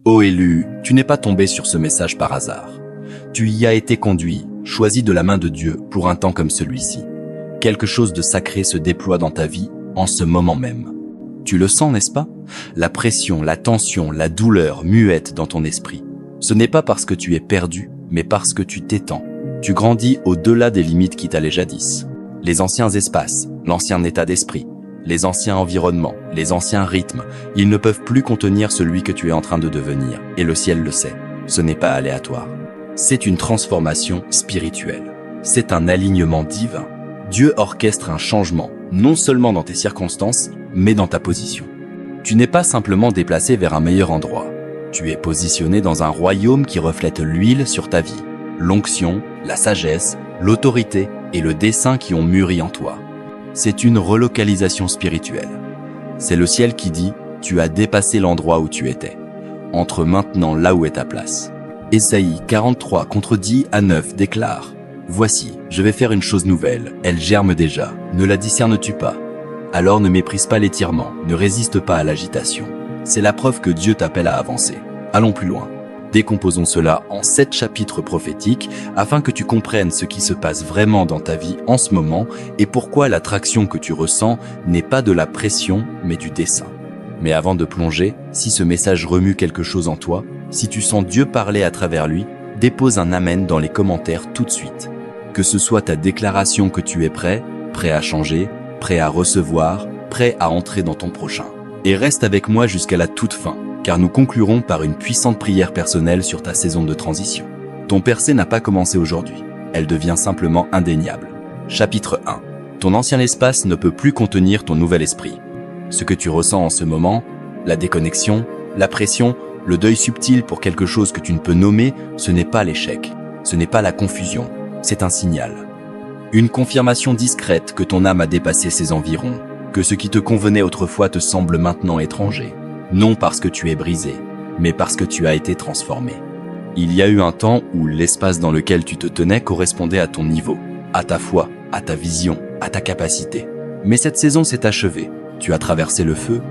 Ô élu, tu n'es pas tombé sur ce message par hasard. Tu y as été conduit, choisi de la main de Dieu pour un temps comme celui-ci. Quelque chose de sacré se déploie dans ta vie en ce moment même. Tu le sens, n'est-ce pas? La pression, la tension, la douleur muette dans ton esprit. Ce n'est pas parce que tu es perdu, mais parce que tu t'étends. Tu grandis au-delà des limites qui t'allaient jadis. Les anciens espaces, l'ancien état d'esprit, les anciens environnements, les anciens rythmes, ils ne peuvent plus contenir celui que tu es en train de devenir. Et le ciel le sait. Ce n'est pas aléatoire. C'est une transformation spirituelle. C'est un alignement divin. Dieu orchestre un changement, non seulement dans tes circonstances, mais dans ta position. Tu n'es pas simplement déplacé vers un meilleur endroit. Tu es positionné dans un royaume qui reflète l'huile sur ta vie, l'onction, la sagesse, l'autorité et le dessein qui ont mûri en toi. C'est une relocalisation spirituelle. C'est le ciel qui dit « Tu as dépassé l'endroit où tu étais. Entre maintenant là où est ta place. » Ésaïe 43 contre 10 à 9 déclare « Voici, je vais faire une chose nouvelle, elle germe déjà, ne la discernes-tu pas? Alors ne méprise pas l'étirement, ne résiste pas à l'agitation. C'est la preuve que Dieu t'appelle à avancer. Allons plus loin. Décomposons cela en 7 chapitres prophétiques afin que tu comprennes ce qui se passe vraiment dans ta vie en ce moment et pourquoi l'attraction que tu ressens n'est pas de la pression mais du dessein. Mais avant de plonger, si ce message remue quelque chose en toi, si tu sens Dieu parler à travers lui, dépose un amen dans les commentaires tout de suite. Que ce soit ta déclaration que tu es prêt à changer, prêt à recevoir, prêt à entrer dans ton prochain. Et reste avec moi jusqu'à la toute fin, car nous conclurons par une puissante prière personnelle sur ta saison de transition. Ton percée n'a pas commencé aujourd'hui, elle devient simplement indéniable. Chapitre 1. Ton ancien espace ne peut plus contenir ton nouvel esprit. Ce que tu ressens en ce moment, la déconnexion, la pression, le deuil subtil pour quelque chose que tu ne peux nommer, ce n'est pas l'échec, ce n'est pas la confusion, c'est un signal. Une confirmation discrète que ton âme a dépassé ses environs, que ce qui te convenait autrefois te semble maintenant étranger. Non parce que tu es brisé, mais parce que tu as été transformé. Il y a eu un temps où l'espace dans lequel tu te tenais correspondait à ton niveau, à ta foi, à ta vision, à ta capacité. Mais cette saison s'est achevée. Tu as traversé le feu,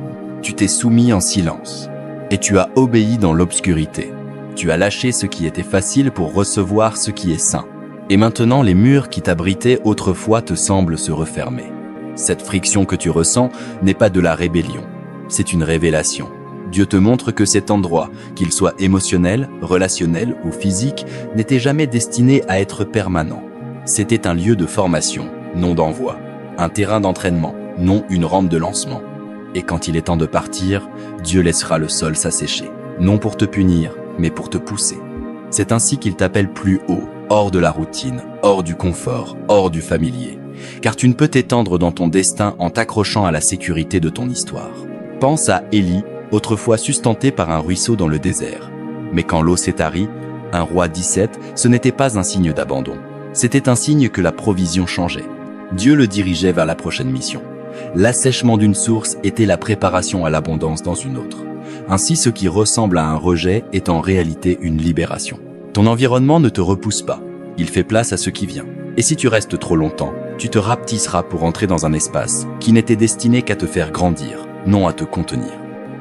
tu t'es soumis en silence, et tu as obéi dans l'obscurité. Tu as lâché ce qui était facile pour recevoir ce qui est sain. Et maintenant, les murs qui t'abritaient autrefois te semblent se refermer. Cette friction que tu ressens n'est pas de la rébellion. C'est une révélation. Dieu te montre que cet endroit, qu'il soit émotionnel, relationnel ou physique, n'était jamais destiné à être permanent. C'était un lieu de formation, non d'envoi. Un terrain d'entraînement, non une rampe de lancement. Et quand il est temps de partir, Dieu laissera le sol s'assécher. Non pour te punir, mais pour te pousser. C'est ainsi qu'il t'appelle plus haut, hors de la routine, hors du confort, hors du familier. Car tu ne peux t'étendre dans ton destin en t'accrochant à la sécurité de ton histoire. Pense à Élie, autrefois sustenté par un ruisseau dans le désert. Mais quand l'eau s'est tarie, un roi 17, ce n'était pas un signe d'abandon. C'était un signe que la provision changeait. Dieu le dirigeait vers la prochaine mission. L'assèchement d'une source était la préparation à l'abondance dans une autre. Ainsi, ce qui ressemble à un rejet est en réalité une libération. Ton environnement ne te repousse pas. Il fait place à ce qui vient. Et si tu restes trop longtemps, tu te rapetisseras pour entrer dans un espace qui n'était destiné qu'à te faire grandir, non à te contenir.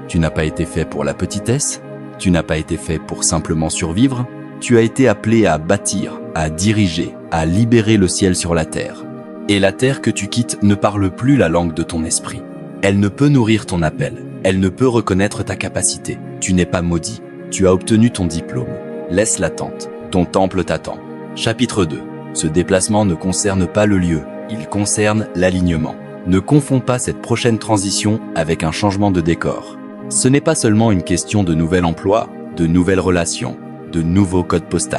Tu n'as pas été fait pour la petitesse, tu n'as pas été fait pour simplement survivre, tu as été appelé à bâtir, à diriger, à libérer le ciel sur la terre. Et la terre que tu quittes ne parle plus la langue de ton esprit. Elle ne peut nourrir ton appel, elle ne peut reconnaître ta capacité. Tu n'es pas maudit, tu as obtenu ton diplôme. Laisse l'attente, ton temple t'attend. Chapitre 2. Ce déplacement ne concerne pas le lieu, il concerne l'alignement. Ne confonds pas cette prochaine transition avec un changement de décor. Ce n'est pas seulement une question de nouvel emploi, de nouvelles relations, de nouveaux codes postaux.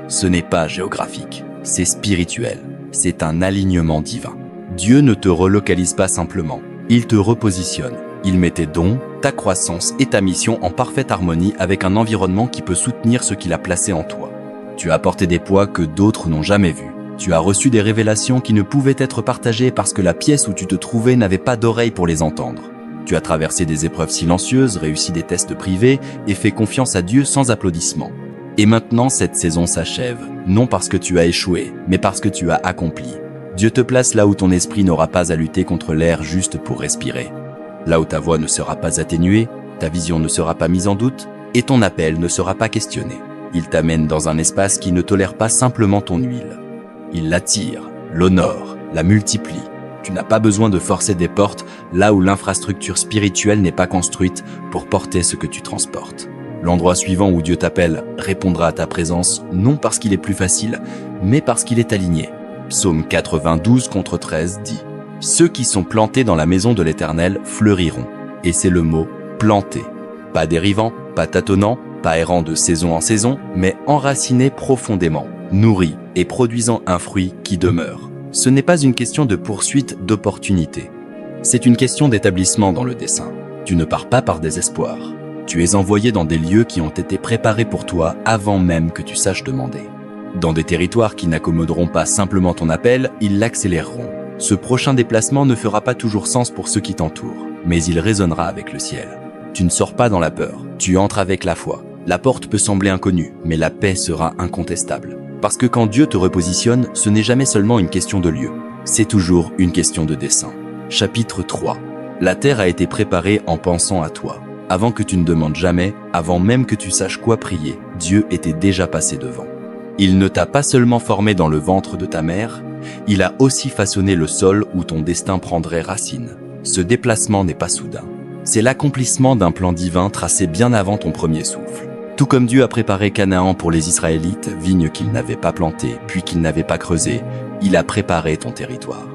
Ce n'est pas géographique, c'est spirituel. C'est un alignement divin. Dieu ne te relocalise pas simplement, il te repositionne. Il met tes dons, ta croissance et ta mission en parfaite harmonie avec un environnement qui peut soutenir ce qu'il a placé en toi. Tu as porté des poids que d'autres n'ont jamais vus. Tu as reçu des révélations qui ne pouvaient être partagées parce que la pièce où tu te trouvais n'avait pas d'oreille pour les entendre. Tu as traversé des épreuves silencieuses, réussi des tests privés et fait confiance à Dieu sans applaudissements. Et maintenant, cette saison s'achève, non parce que tu as échoué, mais parce que tu as accompli. Dieu te place là où ton esprit n'aura pas à lutter contre l'air juste pour respirer. Là où ta voix ne sera pas atténuée, ta vision ne sera pas mise en doute, et ton appel ne sera pas questionné. Il t'amène dans un espace qui ne tolère pas simplement ton huile. Il l'attire, l'honore, la multiplie. Tu n'as pas besoin de forcer des portes là où l'infrastructure spirituelle n'est pas construite pour porter ce que tu transportes. L'endroit suivant où Dieu t'appelle répondra à ta présence, non parce qu'il est plus facile, mais parce qu'il est aligné. Psaume 92 contre 13 dit « Ceux qui sont plantés dans la maison de l'Éternel fleuriront ». Et c'est le mot « planté ». Pas dérivant, pas tâtonnant, pas errant de saison en saison, mais enraciné profondément, nourri et produisant un fruit qui demeure. Ce n'est pas une question de poursuite d'opportunités. C'est une question d'établissement dans le dessein. Tu ne pars pas par désespoir. Tu es envoyé dans des lieux qui ont été préparés pour toi avant même que tu saches demander. Dans des territoires qui n'accommoderont pas simplement ton appel, ils l'accéléreront. Ce prochain déplacement ne fera pas toujours sens pour ceux qui t'entourent, mais il résonnera avec le ciel. Tu ne sors pas dans la peur, tu entres avec la foi. La porte peut sembler inconnue, mais la paix sera incontestable. Parce que quand Dieu te repositionne, ce n'est jamais seulement une question de lieu, c'est toujours une question de dessein. Chapitre 3. La terre a été préparée en pensant à toi. Avant que tu ne demandes jamais, avant même que tu saches quoi prier, Dieu était déjà passé devant. Il ne t'a pas seulement formé dans le ventre de ta mère, il a aussi façonné le sol où ton destin prendrait racine. Ce déplacement n'est pas soudain. C'est l'accomplissement d'un plan divin tracé bien avant ton premier souffle. Tout comme Dieu a préparé Canaan pour les Israélites, vigne qu'ils n'avaient pas plantée, puis qu'ils n'avaient pas creusée, il a préparé ton territoire.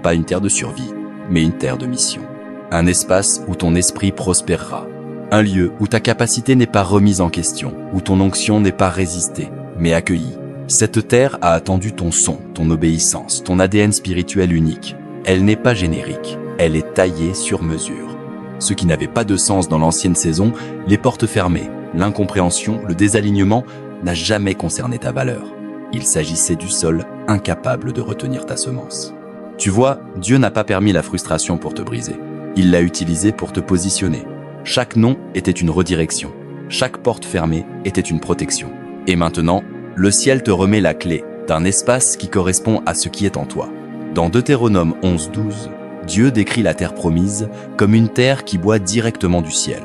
Pas une terre de survie, mais une terre de mission. Un espace où ton esprit prospérera. Un lieu où ta capacité n'est pas remise en question, où ton onction n'est pas résistée, mais accueillie. Cette terre a attendu ton son, ton obéissance, ton ADN spirituel unique. Elle n'est pas générique, elle est taillée sur mesure. Ce qui n'avait pas de sens dans l'ancienne saison, les portes fermées, l'incompréhension, le désalignement, n'a jamais concerné ta valeur. Il s'agissait du sol incapable de retenir ta semence. Tu vois, Dieu n'a pas permis la frustration pour te briser. Il l'a utilisé pour te positionner. Chaque non était une redirection. Chaque porte fermée était une protection. Et maintenant, le ciel te remet la clé d'un espace qui correspond à ce qui est en toi. Dans Deutéronome 11:12, Dieu décrit la terre promise comme une terre qui boit directement du ciel.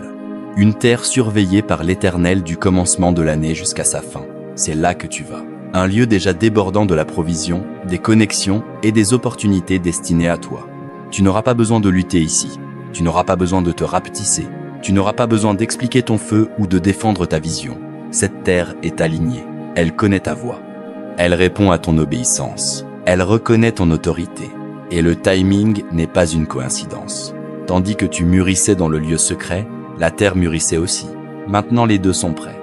Une terre surveillée par l'Éternel du commencement de l'année jusqu'à sa fin. C'est là que tu vas. Un lieu déjà débordant de la provision, des connexions et des opportunités destinées à toi. Tu n'auras pas besoin de lutter ici. Tu n'auras pas besoin de te rapetisser. Tu n'auras pas besoin d'expliquer ton feu ou de défendre ta vision. Cette terre est alignée. Elle connaît ta voix. Elle répond à ton obéissance. Elle reconnaît ton autorité. Et le timing n'est pas une coïncidence. Tandis que tu mûrissais dans le lieu secret, la terre mûrissait aussi. Maintenant les deux sont prêts.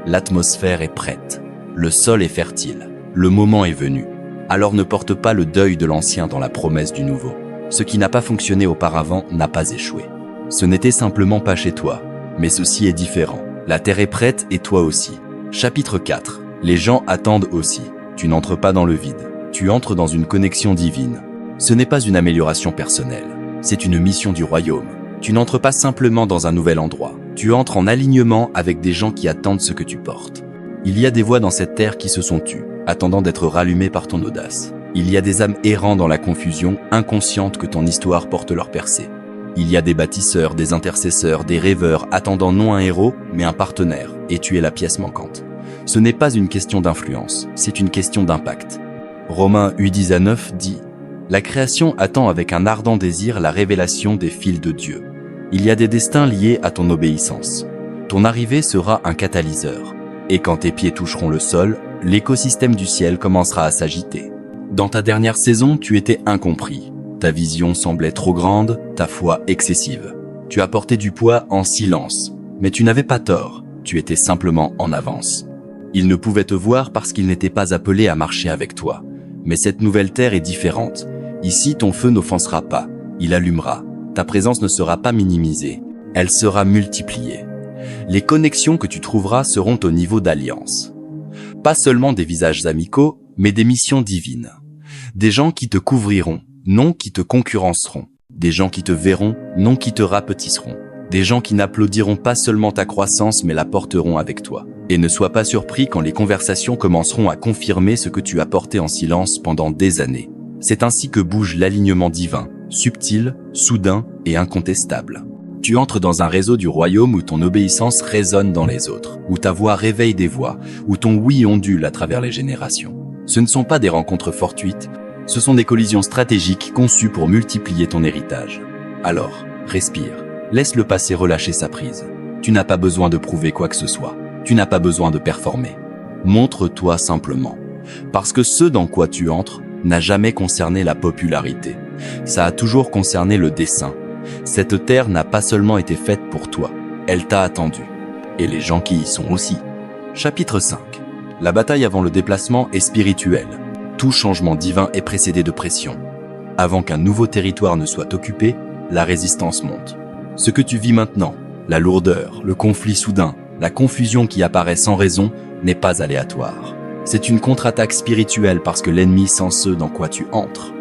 L'atmosphère est prête. Le sol est fertile. Le moment est venu. Alors ne porte pas le deuil de l'ancien dans la promesse du nouveau. Ce qui n'a pas fonctionné auparavant n'a pas échoué. Ce n'était simplement pas chez toi, mais ceci est différent. La terre est prête et toi aussi. Chapitre 4. Les gens attendent aussi. Tu n'entres pas dans le vide. Tu entres dans une connexion divine. Ce n'est pas une amélioration personnelle. C'est une mission du royaume. Tu n'entres pas simplement dans un nouvel endroit. Tu entres en alignement avec des gens qui attendent ce que tu portes. Il y a des voix dans cette terre qui se sont tues, attendant d'être rallumées par ton audace. Il y a des âmes errant dans la confusion, inconscientes que ton histoire porte leur percée. Il y a des bâtisseurs, des intercesseurs, des rêveurs attendant non un héros, mais un partenaire, et tu es la pièce manquante. Ce n'est pas une question d'influence, c'est une question d'impact. Romains 8:10-9 dit « La création attend avec un ardent désir la révélation des fils de Dieu. Il y a des destins liés à ton obéissance. Ton arrivée sera un catalyseur. Et quand tes pieds toucheront le sol, l'écosystème du ciel commencera à s'agiter. Dans ta dernière saison, tu étais incompris. Ta vision semblait trop grande, ta foi excessive. Tu as porté du poids en silence, mais tu n'avais pas tort, tu étais simplement en avance. Il ne pouvait te voir parce qu'il n'était pas appelé à marcher avec toi. Mais cette nouvelle terre est différente. Ici, ton feu n'offensera pas, il allumera. Ta présence ne sera pas minimisée, elle sera multipliée. Les connexions que tu trouveras seront au niveau d'alliance. Pas seulement des visages amicaux, mais des missions divines. Des gens qui te couvriront, non qui te concurrenceront. Des gens qui te verront, non qui te rapetisseront. Des gens qui n'applaudiront pas seulement ta croissance, mais la porteront avec toi. Et ne sois pas surpris quand les conversations commenceront à confirmer ce que tu as porté en silence pendant des années. C'est ainsi que bouge l'alignement divin, subtil, soudain et incontestable. Tu entres dans un réseau du royaume où ton obéissance résonne dans les autres, où ta voix réveille des voix, où ton oui ondule à travers les générations. Ce ne sont pas des rencontres fortuites, ce sont des collisions stratégiques conçues pour multiplier ton héritage. Alors, respire, laisse le passé relâcher sa prise. Tu n'as pas besoin de prouver quoi que ce soit, tu n'as pas besoin de performer. Montre-toi simplement, parce que ce dans quoi tu entres n'a jamais concerné la popularité, ça a toujours concerné le dessein. Cette terre n'a pas seulement été faite pour toi, elle t'a attendu. Et les gens qui y sont aussi. Chapitre 5. La bataille avant le déplacement est spirituelle. Tout changement divin est précédé de pression. Avant qu'un nouveau territoire ne soit occupé, la résistance monte. Ce que tu vis maintenant, la lourdeur, le conflit soudain, la confusion qui apparaît sans raison, n'est pas aléatoire. C'est une contre-attaque spirituelle parce que l'ennemi sent ce dans quoi tu entres.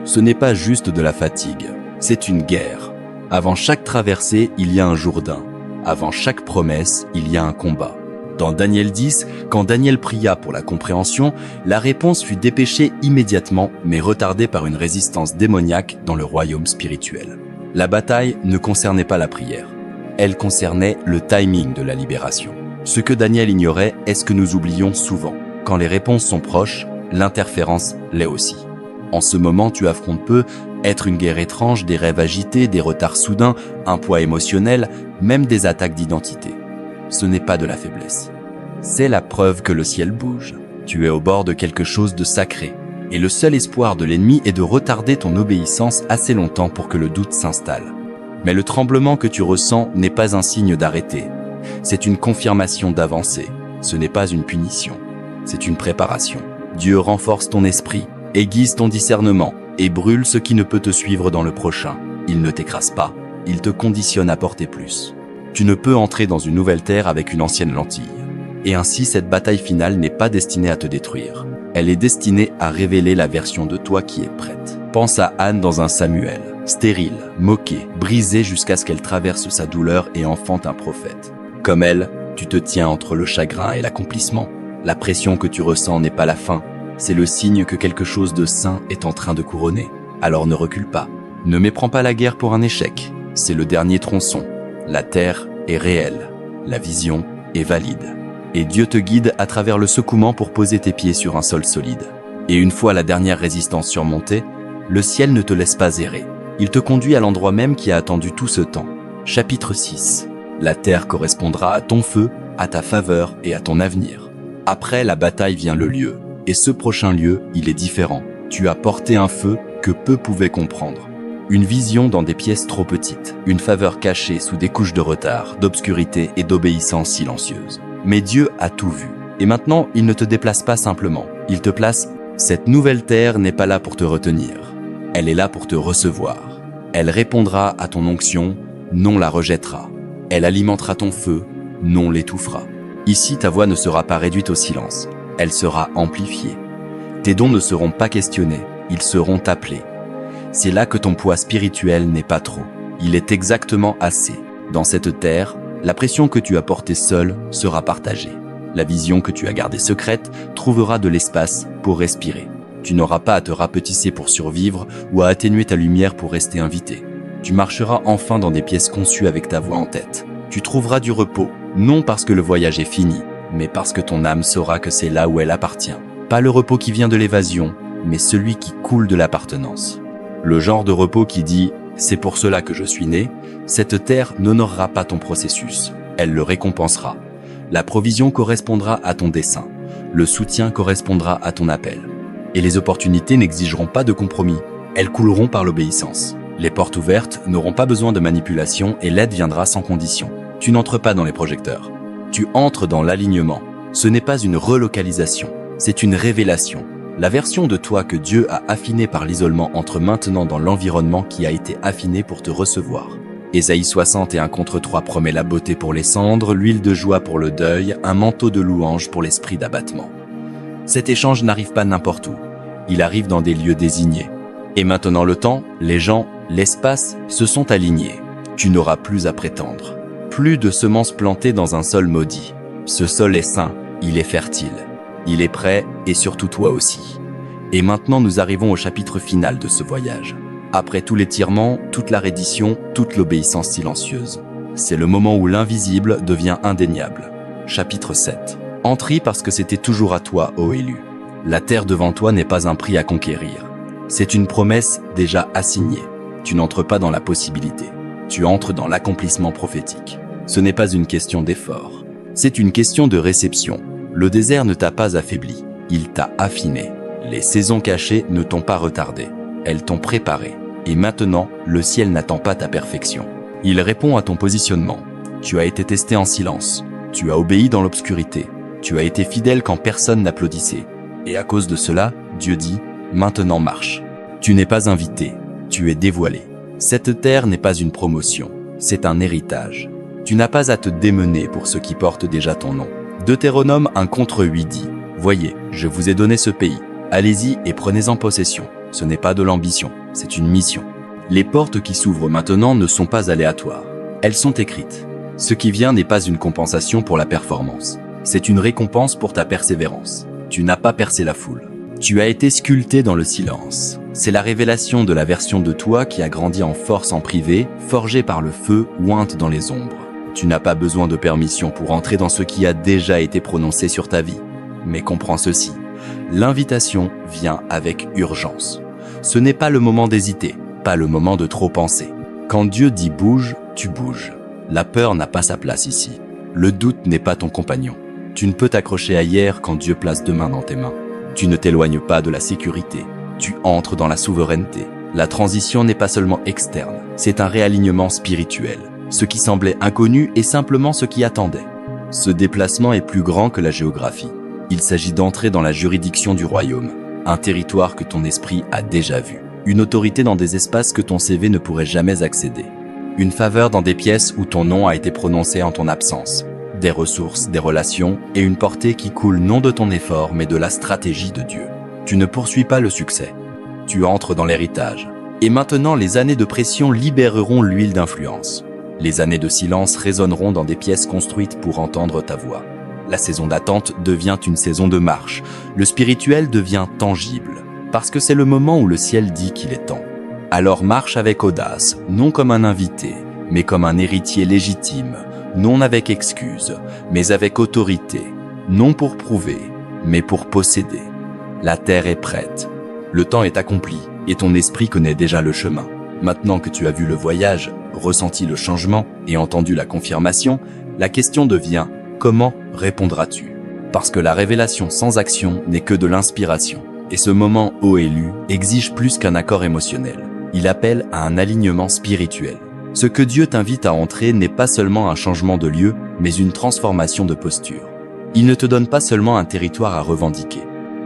Ce n'est pas juste de la fatigue, c'est une guerre. Avant chaque traversée, il y a un Jourdain. Avant chaque promesse, il y a un combat. Dans Daniel 10, quand Daniel pria pour la compréhension, la réponse fut dépêchée immédiatement, mais retardée par une résistance démoniaque dans le royaume spirituel. La bataille ne concernait pas la prière. Elle concernait le timing de la libération. Ce que Daniel ignorait est ce que nous oublions souvent. Quand les réponses sont proches, l'interférence l'est aussi. En ce moment, tu affrontes peu être une guerre étrange, des rêves agités, des retards soudains, un poids émotionnel, même des attaques d'identité. Ce n'est pas de la faiblesse. C'est la preuve que le ciel bouge. Tu es au bord de quelque chose de sacré. Et le seul espoir de l'ennemi est de retarder ton obéissance assez longtemps pour que le doute s'installe. Mais le tremblement que tu ressens n'est pas un signe d'arrêter. C'est une confirmation d'avancer. Ce n'est pas une punition. C'est une préparation. Dieu renforce ton esprit, aiguise ton discernement et brûle ce qui ne peut te suivre dans le prochain. Il ne t'écrase pas, il te conditionne à porter plus. Tu ne peux entrer dans une nouvelle terre avec une ancienne lentille. Et ainsi, cette bataille finale n'est pas destinée à te détruire. Elle est destinée à révéler la version de toi qui est prête. Pense à Anne dans un Samuel, stérile, moquée, brisée jusqu'à ce qu'elle traverse sa douleur et enfante un prophète. Comme elle, tu te tiens entre le chagrin et l'accomplissement. La pression que tu ressens n'est pas la fin, c'est le signe que quelque chose de saint est en train de couronner. Alors ne recule pas. Ne méprends pas la guerre pour un échec. C'est le dernier tronçon. La terre est réelle. La vision est valide. Et Dieu te guide à travers le secouement pour poser tes pieds sur un sol solide. Et une fois la dernière résistance surmontée, le ciel ne te laisse pas errer. Il te conduit à l'endroit même qui a attendu tout ce temps. Chapitre 6. La terre correspondra à ton feu, à ta faveur et à ton avenir. Après la bataille vient le lieu. Et ce prochain lieu, il est différent. Tu as porté un feu que peu pouvaient comprendre. Une vision dans des pièces trop petites. Une faveur cachée sous des couches de retard, d'obscurité et d'obéissance silencieuse. Mais Dieu a tout vu. Et maintenant, il ne te déplace pas simplement. Il te place. Cette nouvelle terre n'est pas là pour te retenir. Elle est là pour te recevoir. Elle répondra à ton onction, non la rejettera. Elle alimentera ton feu, non l'étouffera. Ici, ta voix ne sera pas réduite au silence. Elle sera amplifiée. Tes dons ne seront pas questionnés, ils seront appelés. C'est là que ton poids spirituel n'est pas trop. Il est exactement assez. Dans cette terre, la pression que tu as portée seule sera partagée. La vision que tu as gardée secrète trouvera de l'espace pour respirer. Tu n'auras pas à te rapetisser pour survivre ou à atténuer ta lumière pour rester invité. Tu marcheras enfin dans des pièces conçues avec ta voix en tête. Tu trouveras du repos, non parce que le voyage est fini, mais parce que ton âme saura que c'est là où elle appartient. Pas le repos qui vient de l'évasion, mais celui qui coule de l'appartenance. Le genre de repos qui dit « c'est pour cela que je suis né », cette terre n'honorera pas ton processus, elle le récompensera. La provision correspondra à ton dessein, le soutien correspondra à ton appel. Et les opportunités n'exigeront pas de compromis, elles couleront par l'obéissance. Les portes ouvertes n'auront pas besoin de manipulation et l'aide viendra sans condition. Tu n'entres pas dans les projecteurs. Tu entres dans l'alignement. Ce n'est pas une relocalisation, c'est une révélation. La version de toi que Dieu a affinée par l'isolement entre maintenant dans l'environnement qui a été affiné pour te recevoir. Ésaïe 61 contre 3 promet la beauté pour les cendres, l'huile de joie pour le deuil, un manteau de louange pour l'esprit d'abattement. Cet échange n'arrive pas n'importe où. Il arrive dans des lieux désignés. Et maintenant le temps, les gens, l'espace se sont alignés. Tu n'auras plus à prétendre. Plus de semences plantées dans un sol maudit. Ce sol est sain, il est fertile. Il est prêt et surtout toi aussi. Et maintenant nous arrivons au chapitre final de ce voyage. Après tout l'étirement, toute la reddition, toute l'obéissance silencieuse. C'est le moment où l'invisible devient indéniable. Chapitre 7. Entris parce que c'était toujours à toi, ô élu. La terre devant toi n'est pas un prix à conquérir. C'est une promesse déjà assignée. Tu n'entres pas dans la possibilité. Tu entres dans l'accomplissement prophétique. Ce n'est pas une question d'effort. C'est une question de réception. Le désert ne t'a pas affaibli. Il t'a affiné. Les saisons cachées ne t'ont pas retardé. Elles t'ont préparé. Et maintenant, le ciel n'attend pas ta perfection. Il répond à ton positionnement. Tu as été testé en silence. Tu as obéi dans l'obscurité. Tu as été fidèle quand personne n'applaudissait. Et à cause de cela, Dieu dit, maintenant marche. Tu n'es pas invité. Tu es dévoilé. Cette terre n'est pas une promotion. C'est un héritage. Tu n'as pas à te démener pour ceux qui portent déjà ton nom. Deutéronome 1:8 dit, voyez, je vous ai donné ce pays. Allez-y et prenez-en possession. Ce n'est pas de l'ambition, c'est une mission. Les portes qui s'ouvrent maintenant ne sont pas aléatoires. Elles sont écrites. Ce qui vient n'est pas une compensation pour la performance. C'est une récompense pour ta persévérance. Tu n'as pas percé la foule. Tu as été sculpté dans le silence. C'est la révélation de la version de toi qui a grandi en force en privé, forgée par le feu, ointe dans les ombres. Tu n'as pas besoin de permission pour entrer dans ce qui a déjà été prononcé sur ta vie. Mais comprends ceci. L'invitation vient avec urgence. Ce n'est pas le moment d'hésiter, pas le moment de trop penser. Quand Dieu dit bouge, tu bouges. La peur n'a pas sa place ici. Le doute n'est pas ton compagnon. Tu ne peux t'accrocher à hier quand Dieu place demain dans tes mains. Tu ne t'éloignes pas de la sécurité. Tu entres dans la souveraineté. La transition n'est pas seulement externe, c'est un réalignement spirituel. Ce qui semblait inconnu est simplement ce qui attendait. Ce déplacement est plus grand que la géographie. Il s'agit d'entrer dans la juridiction du royaume, un territoire que ton esprit a déjà vu, une autorité dans des espaces que ton CV ne pourrait jamais accéder, une faveur dans des pièces où ton nom a été prononcé en ton absence, des ressources, des relations et une portée qui coule non de ton effort mais de la stratégie de Dieu. Tu ne poursuis pas le succès, tu entres dans l'héritage. Et maintenant, les années de pression libéreront l'huile d'influence. Les années de silence résonneront dans des pièces construites pour entendre ta voix. La saison d'attente devient une saison de marche. Le spirituel devient tangible, parce que c'est le moment où le ciel dit qu'il est temps. Alors marche avec audace, non comme un invité, mais comme un héritier légitime, non avec excuse, mais avec autorité, non pour prouver, mais pour posséder. La terre est prête, le temps est accompli, et ton esprit connaît déjà le chemin. Maintenant que tu as vu le voyage, ressenti le changement et entendu la confirmation, la question devient « Comment répondras-tu » Parce que la révélation sans action n'est que de l'inspiration. Et ce moment ô élu exige plus qu'un accord émotionnel. Il appelle à un alignement spirituel. Ce que Dieu t'invite à entrer n'est pas seulement un changement de lieu, mais une transformation de posture. Il ne te donne pas seulement un territoire à revendiquer.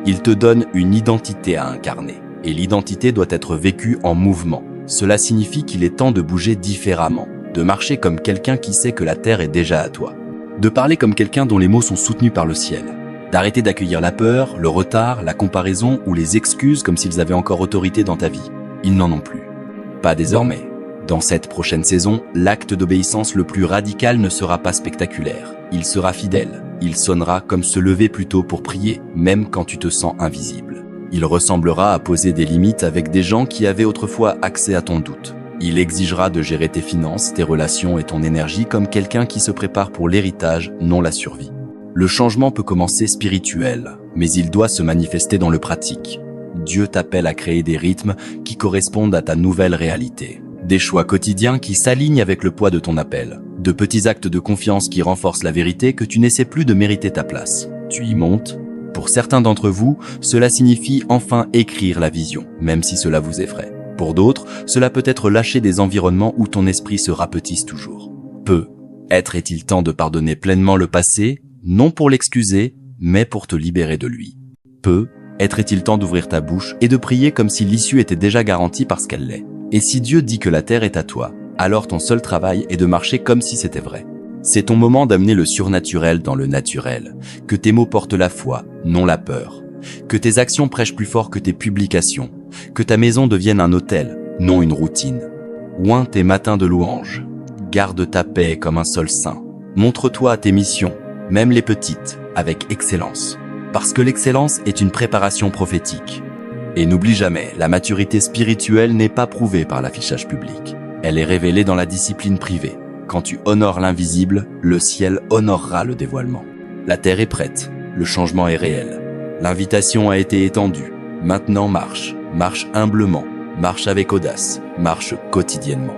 Il te donne une identité à incarner. Et l'identité doit être vécue en mouvement. Cela signifie qu'il est temps de bouger différemment, de marcher comme quelqu'un qui sait que la terre est déjà à toi, de parler comme quelqu'un dont les mots sont soutenus par le ciel, d'arrêter d'accueillir la peur, le retard, la comparaison ou les excuses comme s'ils avaient encore autorité dans ta vie. Ils n'en ont plus. Pas désormais. Dans cette prochaine saison, l'acte d'obéissance le plus radical ne sera pas spectaculaire. Il sera fidèle. Il sonnera comme se lever plus tôt pour prier, même quand tu te sens invisible. Il ressemblera à poser des limites avec des gens qui avaient autrefois accès à ton doute. Il exigera de gérer tes finances, tes relations et ton énergie comme quelqu'un qui se prépare pour l'héritage, non la survie. Le changement peut commencer spirituel, mais il doit se manifester dans le pratique. Dieu t'appelle à créer des rythmes qui correspondent à ta nouvelle réalité. Des choix quotidiens qui s'alignent avec le poids de ton appel. De petits actes de confiance qui renforcent la vérité que tu n'essaies plus de mériter ta place. Tu y montes. Pour certains d'entre vous, cela signifie enfin écrire la vision, même si cela vous effraie. Pour d'autres, cela peut être lâcher des environnements où ton esprit se rapetisse toujours. Peut-être est-il temps de pardonner pleinement le passé, non pour l'excuser, mais pour te libérer de lui. Peut-être est-il temps d'ouvrir ta bouche et de prier comme si l'issue était déjà garantie parce qu'elle l'est. Et si Dieu dit que la terre est à toi, alors ton seul travail est de marcher comme si c'était vrai. C'est ton moment d'amener le surnaturel dans le naturel, que tes mots portent la foi, non la peur, que tes actions prêchent plus fort que tes publications, que ta maison devienne un hôtel, non une routine. Oins tes matins de louange, garde ta paix comme un sol saint, montre-toi à tes missions, même les petites, avec excellence, parce que l'excellence est une préparation prophétique. Et n'oublie jamais, la maturité spirituelle n'est pas prouvée par l'affichage public. Elle est révélée dans la discipline privée. Quand tu honores l'invisible, le ciel honorera le dévoilement. La terre est prête, le changement est réel. L'invitation a été étendue. Maintenant marche, marche humblement, marche avec audace, marche quotidiennement.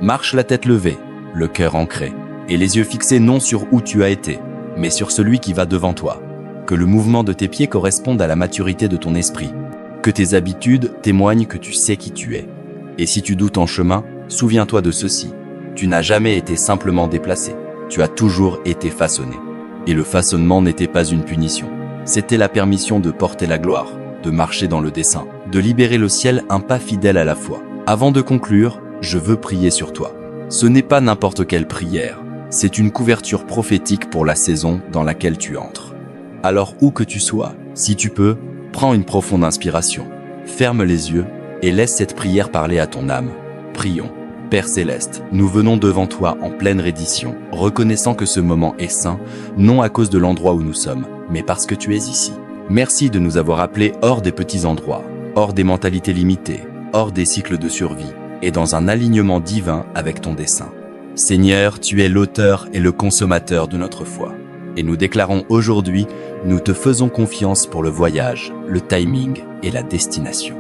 Marche la tête levée, le cœur ancré, et les yeux fixés non sur où tu as été, mais sur celui qui va devant toi. Que le mouvement de tes pieds corresponde à la maturité de ton esprit. Que tes habitudes témoignent que tu sais qui tu es. Et si tu doutes en chemin, souviens-toi de ceci. Tu n'as jamais été simplement déplacé. Tu as toujours été façonné. Et le façonnement n'était pas une punition. C'était la permission de porter la gloire, de marcher dans le dessein, de libérer le ciel un pas fidèle à la foi. Avant de conclure, je veux prier sur toi. Ce n'est pas n'importe quelle prière. C'est une couverture prophétique pour la saison dans laquelle tu entres. Alors où que tu sois, si tu peux, prends une profonde inspiration. Ferme les yeux et laisse cette prière parler à ton âme. Prions. Père Céleste, nous venons devant toi en pleine reddition, reconnaissant que ce moment est saint, non à cause de l'endroit où nous sommes, mais parce que tu es ici. Merci de nous avoir appelés hors des petits endroits, hors des mentalités limitées, hors des cycles de survie, et dans un alignement divin avec ton dessein. Seigneur, tu es l'auteur et le consommateur de notre foi. Et nous déclarons aujourd'hui, nous te faisons confiance pour le voyage, le timing et la destination.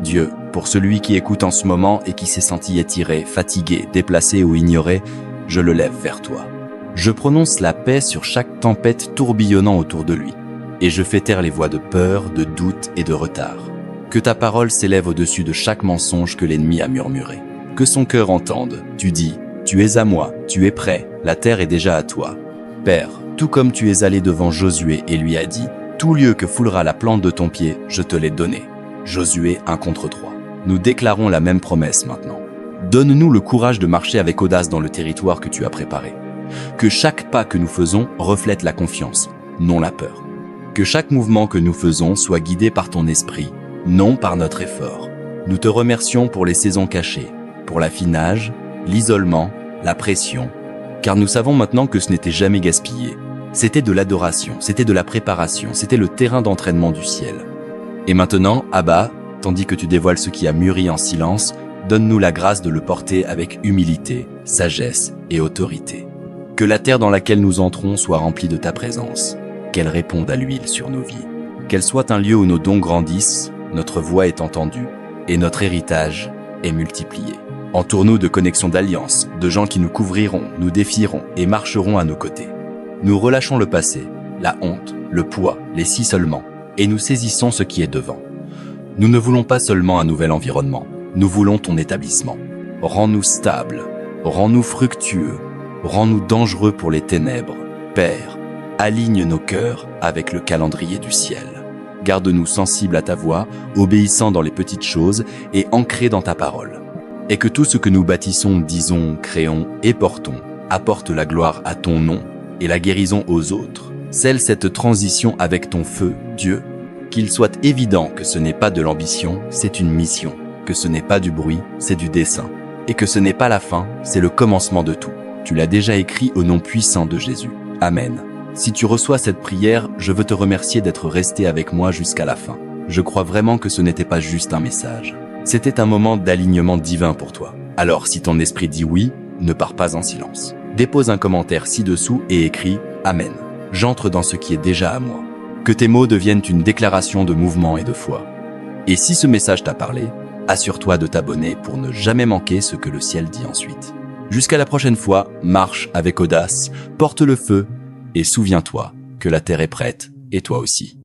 Dieu, pour celui qui écoute en ce moment et qui s'est senti étiré, fatigué, déplacé ou ignoré, je le lève vers toi. Je prononce la paix sur chaque tempête tourbillonnant autour de lui, et je fais taire les voix de peur, de doute et de retard. Que ta parole s'élève au-dessus de chaque mensonge que l'ennemi a murmuré. Que son cœur entende, tu dis, tu es à moi, tu es prêt, la terre est déjà à toi. Père, tout comme tu es allé devant Josué et lui as dit, tout lieu que foulera la plante de ton pied, je te l'ai donné. Josué 1-3. Nous déclarons la même promesse maintenant. Donne-nous le courage de marcher avec audace dans le territoire que tu as préparé. Que chaque pas que nous faisons reflète la confiance, non la peur. Que chaque mouvement que nous faisons soit guidé par ton esprit, non par notre effort. Nous te remercions pour les saisons cachées, pour l'affinage, l'isolement, la pression, car nous savons maintenant que ce n'était jamais gaspillé. C'était de l'adoration, c'était de la préparation, c'était le terrain d'entraînement du ciel. Et maintenant, Abba, tandis que tu dévoiles ce qui a mûri en silence, donne-nous la grâce de le porter avec humilité, sagesse et autorité. Que la terre dans laquelle nous entrons soit remplie de ta présence, qu'elle réponde à l'huile sur nos vies, qu'elle soit un lieu où nos dons grandissent, notre voix est entendue et notre héritage est multiplié. Entoure-nous de connexions d'alliance, de gens qui nous couvriront, nous défieront et marcheront à nos côtés. Nous relâchons le passé, la honte, le poids, les si seulement, et nous saisissons ce qui est devant. Nous ne voulons pas seulement un nouvel environnement, nous voulons ton établissement. Rends-nous stables, rends-nous fructueux, rends-nous dangereux pour les ténèbres. Père, aligne nos cœurs avec le calendrier du ciel. Garde-nous sensibles à ta voix, obéissants dans les petites choses et ancrés dans ta parole. Et que tout ce que nous bâtissons, disons, créons et portons apporte la gloire à ton nom et la guérison aux autres. Scelle cette transition avec ton feu, Dieu, qu'il soit évident que ce n'est pas de l'ambition, c'est une mission, que ce n'est pas du bruit, c'est du dessein, et que ce n'est pas la fin, c'est le commencement de tout. Tu l'as déjà écrit au nom puissant de Jésus. Amen. Si tu reçois cette prière, je veux te remercier d'être resté avec moi jusqu'à la fin. Je crois vraiment que ce n'était pas juste un message. C'était un moment d'alignement divin pour toi. Alors si ton esprit dit oui, ne pars pas en silence. Dépose un commentaire ci-dessous et écris « Amen ». J'entre dans ce qui est déjà à moi. Que tes mots deviennent une déclaration de mouvement et de foi. Et si ce message t'a parlé, assure-toi de t'abonner pour ne jamais manquer ce que le ciel dit ensuite. Jusqu'à la prochaine fois, marche avec audace, porte le feu et souviens-toi que la terre est prête et toi aussi.